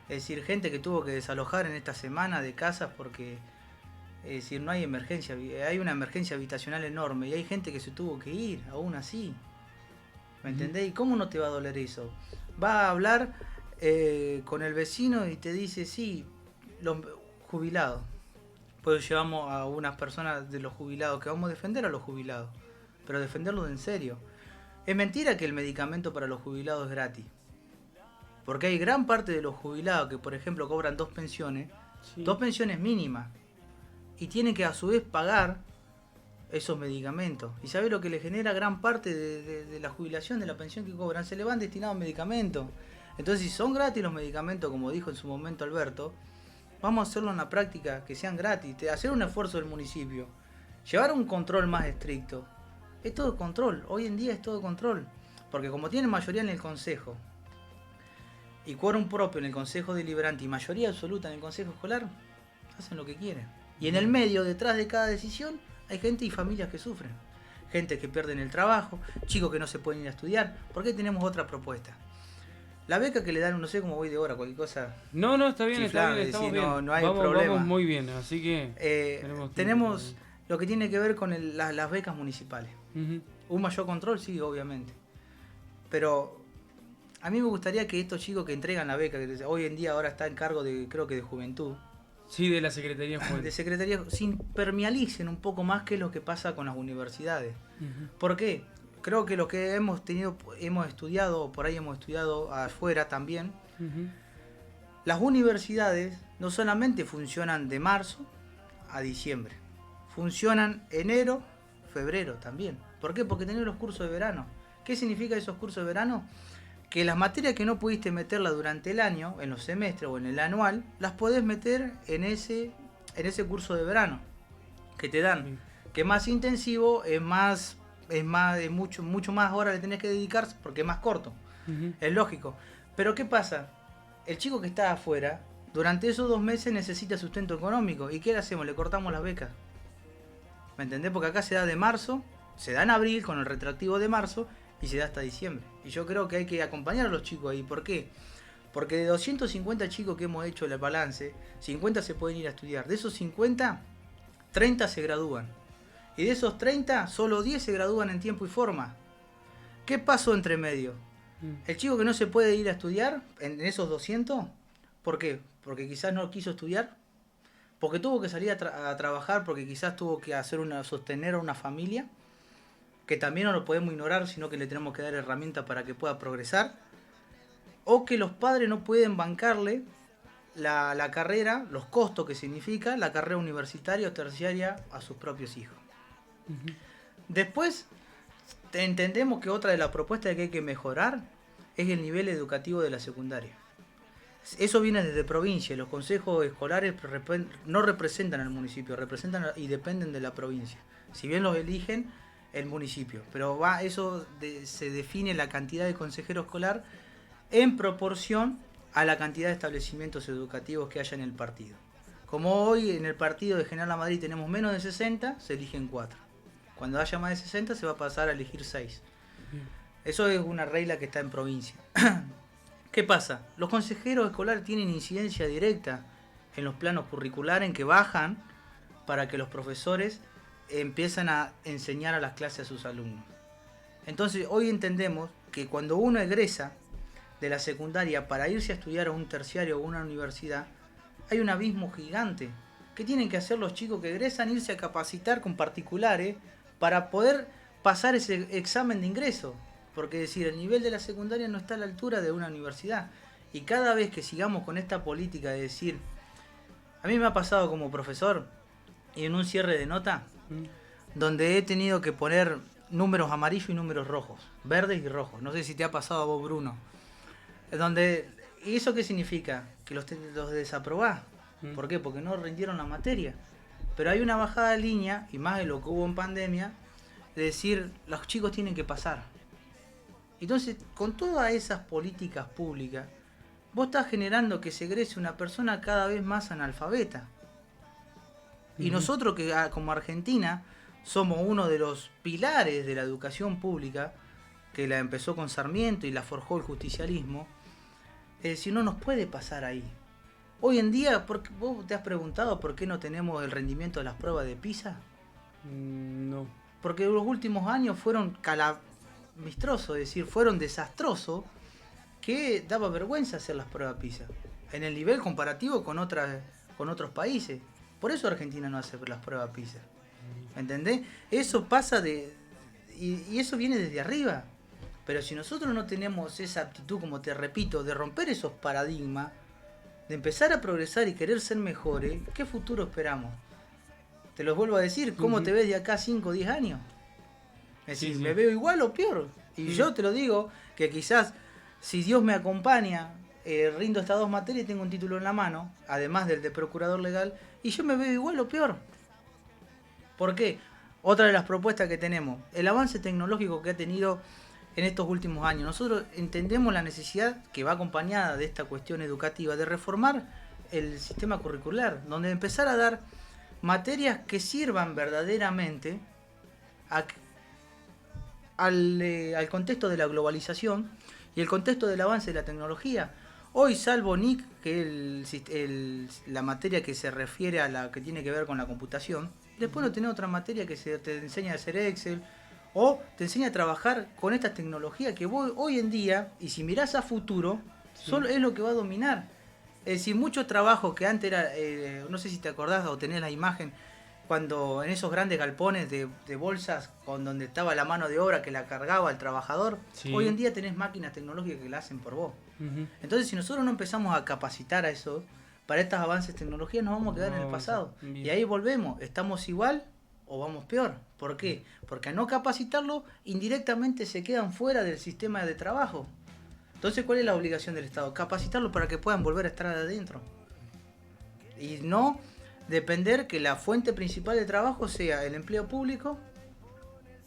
Es decir, gente que tuvo que desalojar en esta semana de casas porque es decir, no hay emergencia, hay una emergencia habitacional enorme y hay gente que se tuvo que ir, aún así. ¿Me entendés? ¿Y cómo no te va a doler eso? Va a hablar con el vecino y te dice, sí, los jubilados. Pues llevamos a unas personas de los jubilados que vamos a defender a los jubilados, pero defenderlos en serio. Es mentira que el medicamento para los jubilados es gratis. Porque hay gran parte de los jubilados que, por ejemplo, cobran 2 pensiones, sí, 2 pensiones mínimas, y tienen que a su vez pagar esos medicamentos. ¿Y sabe lo que le genera gran parte de la jubilación, de la pensión que cobran? Se le van destinados a medicamentos. Entonces, si son gratis los medicamentos, como dijo en su momento Alberto, vamos a hacerlo en la práctica, que sean gratis, hacer un esfuerzo del municipio, llevar un control más estricto. Es todo control, hoy en día es todo control, porque como tienen mayoría en el consejo, y quórum propio en el consejo deliberante y mayoría absoluta en el consejo escolar, hacen lo que quieren. Y en el medio, detrás de cada decisión, hay gente y familias que sufren. Gente que pierden el trabajo, chicos que no se pueden ir a estudiar. ¿Por qué tenemos otra propuesta? La beca que le dan, no sé cómo voy de hora, cualquier cosa. No, está bien, estamos bien. No hay problema. Vamos muy bien, así que tenemos lo que tiene que ver con las becas municipales. Un mayor control, sí, obviamente. Pero a mí me gustaría que estos chicos que entregan la beca, que hoy en día ahora está en cargo de, creo que de Juventud. Sí, de la Secretaría de Juventud. De Secretaría, se impermealicen un poco más que lo que pasa con las universidades. ¿Por qué? Creo que lo que hemos estudiado, o por ahí hemos estudiado afuera también, las universidades no solamente funcionan de marzo a diciembre, funcionan enero, febrero también. ¿Por qué? Porque tenés los cursos de verano. ¿Qué significa esos cursos de verano? Que las materias que no pudiste meterla durante el año, en los semestres o en el anual, las podés meter en ese curso de verano que te dan, que es más intensivo, es mucho más horas le tenés que dedicar porque es más corto. Es lógico. Pero ¿qué pasa? El chico que está afuera, durante esos 2 meses necesita sustento económico. ¿Y qué le hacemos? Le cortamos las becas. ¿Me entendés? Porque acá se da de marzo, se da en abril con el retroactivo de marzo, y se da hasta diciembre. Y yo creo que hay que acompañar a los chicos ahí. ¿Por qué? Porque de 250 chicos que hemos hecho el balance, 50 se pueden ir a estudiar. De esos 50, 30 se gradúan. Y de esos 30, solo 10 se gradúan en tiempo y forma. ¿Qué pasó entre medio? El chico que no se puede ir a estudiar, en esos 200, ¿por qué? Porque quizás no quiso estudiar, porque tuvo que salir a trabajar, porque quizás tuvo que sostener a una familia, que también no lo podemos ignorar, sino que le tenemos que dar herramientas para que pueda progresar, o que los padres no pueden bancarle la carrera, los costos que significa la carrera universitaria o terciaria a sus propios hijos. Después, entendemos que otra de las propuestas que hay que mejorar es el nivel educativo de la secundaria. Eso viene desde provincia, los consejos escolares no representan al municipio, representan y dependen de la provincia. Si bien los eligen el municipio, pero se define la cantidad de consejero escolar en proporción a la cantidad de establecimientos educativos que haya en el partido. Como hoy en el partido de General Madrid tenemos menos de 60, se eligen 4. Cuando haya más de 60 se va a pasar a elegir 6. Eso es una regla que está en provincia. ¿Qué pasa? Los consejeros escolares tienen incidencia directa en los planos curriculares en que bajan para que los profesores empiezan a enseñar a las clases a sus alumnos. Entonces hoy entendemos que cuando uno egresa de la secundaria para irse a estudiar a un terciario o una universidad, hay un abismo gigante. ¿Qué tienen que hacer los chicos que egresan? Irse a capacitar con particulares para poder pasar ese examen de ingreso. Porque decir, el nivel de la secundaria no está a la altura de una universidad. Y cada vez que sigamos con esta política de decir, a mí me ha pasado como profesor, y en un cierre de nota, donde he tenido que poner números amarillos y números rojos, verdes y rojos. No sé si te ha pasado a vos, Bruno. ¿Y eso qué significa? Que los desaprobás. ¿Por qué? Porque no rindieron la materia. Pero hay una bajada de línea, y más de lo que hubo en pandemia, de decir, los chicos tienen que pasar. Entonces, con todas esas políticas públicas, vos estás generando que se egrese una persona cada vez más analfabeta. Y nosotros que como Argentina somos uno de los pilares de la educación pública, que la empezó con Sarmiento y la forjó el justicialismo, si no nos puede pasar ahí. Hoy en día, ¿vos te has preguntado por qué no tenemos el rendimiento de las pruebas de PISA? No. Porque los últimos años fueron calamistrosos, es decir, fueron desastrosos, que daba vergüenza hacer las pruebas PISA, en el nivel comparativo con otros países. Por eso Argentina no hace las pruebas PISA. ¿Entendés? Eso pasa y eso viene desde arriba. Pero si nosotros no tenemos esa aptitud, como te repito, de romper esos paradigmas, de empezar a progresar y querer ser mejores, ¿qué futuro esperamos? Te los vuelvo a decir, ¿cómo te ves de acá 5 o 10 años? Es decir, ¿me veo igual o peor? Y yo te lo digo, que quizás, si Dios me acompaña, rindo estas 2 materias y tengo un título en la mano, además del de procurador legal, y yo me veo igual o peor. ¿Por qué? Otra de las propuestas que tenemos, el avance tecnológico que ha tenido en estos últimos años. Nosotros entendemos la necesidad, que va acompañada de esta cuestión educativa, de reformar el sistema curricular, donde empezar a dar materias que sirvan verdaderamente al contexto de la globalización y el contexto del avance de la tecnología. Hoy, salvo NIC, que es la materia que se refiere a la que tiene que ver con la computación, después no tenés otra materia que te enseña a hacer Excel, o te enseña a trabajar con estas tecnologías que vos hoy en día, y si mirás a futuro, solo es lo que va a dominar. Es decir, muchos trabajos que antes era, no sé si te acordás o tenés la imagen, cuando en esos grandes galpones de bolsas, con donde estaba la mano de obra que la cargaba el trabajador, hoy en día tenés máquinas tecnológicas que la hacen por vos. Entonces, si nosotros no empezamos a capacitar a eso, para estos avances tecnologías nos vamos a quedar en el pasado. Y ahí volvemos, ¿estamos igual o vamos peor? ¿Por qué? Porque al no capacitarlo, indirectamente se quedan fuera del sistema de trabajo. Entonces, ¿cuál es la obligación del Estado? Capacitarlo para que puedan volver a estar adentro. Y no depender que la fuente principal de trabajo sea el empleo público,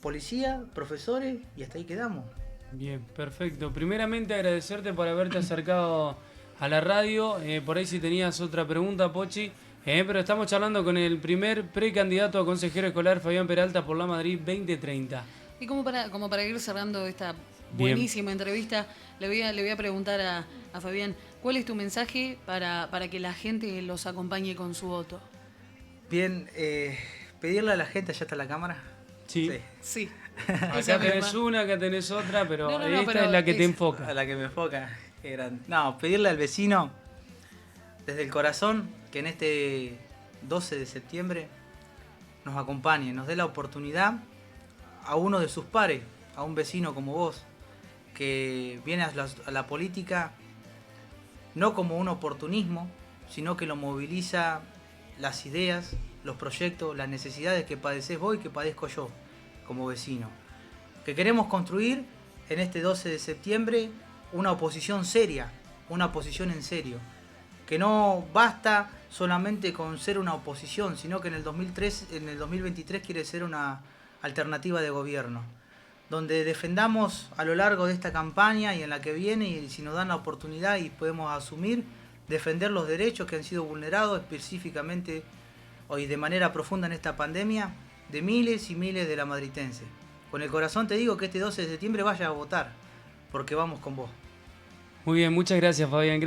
policía, profesores, y hasta ahí quedamos. Bien, perfecto. Primeramente agradecerte por haberte acercado a la radio. Por ahí si tenías otra pregunta, Pochi. Pero estamos charlando con el primer precandidato a consejero escolar, Fabián Peralta, por la Madrid 2030. Y como para ir cerrando esta buenísima entrevista, le voy a preguntar a Fabián, ¿cuál es tu mensaje para que la gente los acompañe con su voto? Bien, pedirle a la gente, ¿allá está la cámara? Sí. Acá tenés una, acá tenés otra, pero esta es la que te enfoca. A la que me enfoca. Qué grande. No, pedirle al vecino, desde el corazón, que en este 12 de septiembre nos acompañe, nos dé la oportunidad a uno de sus pares, a un vecino como vos, que viene a la política no como un oportunismo, sino que lo moviliza las ideas, los proyectos, las necesidades que padecés vos y que padezco yo como vecino. Que queremos construir en este 12 de septiembre una oposición seria, una oposición en serio. Que no basta solamente con ser una oposición, sino que en el 2023 quiere ser una alternativa de gobierno, donde defendamos a lo largo de esta campaña y en la que viene, y si nos dan la oportunidad y podemos asumir, defender los derechos que han sido vulnerados específicamente hoy de manera profunda en esta pandemia de miles y miles de la madritense. Con el corazón te digo que este 12 de septiembre vaya a votar, porque vamos con vos. Muy bien, muchas gracias, Fabián.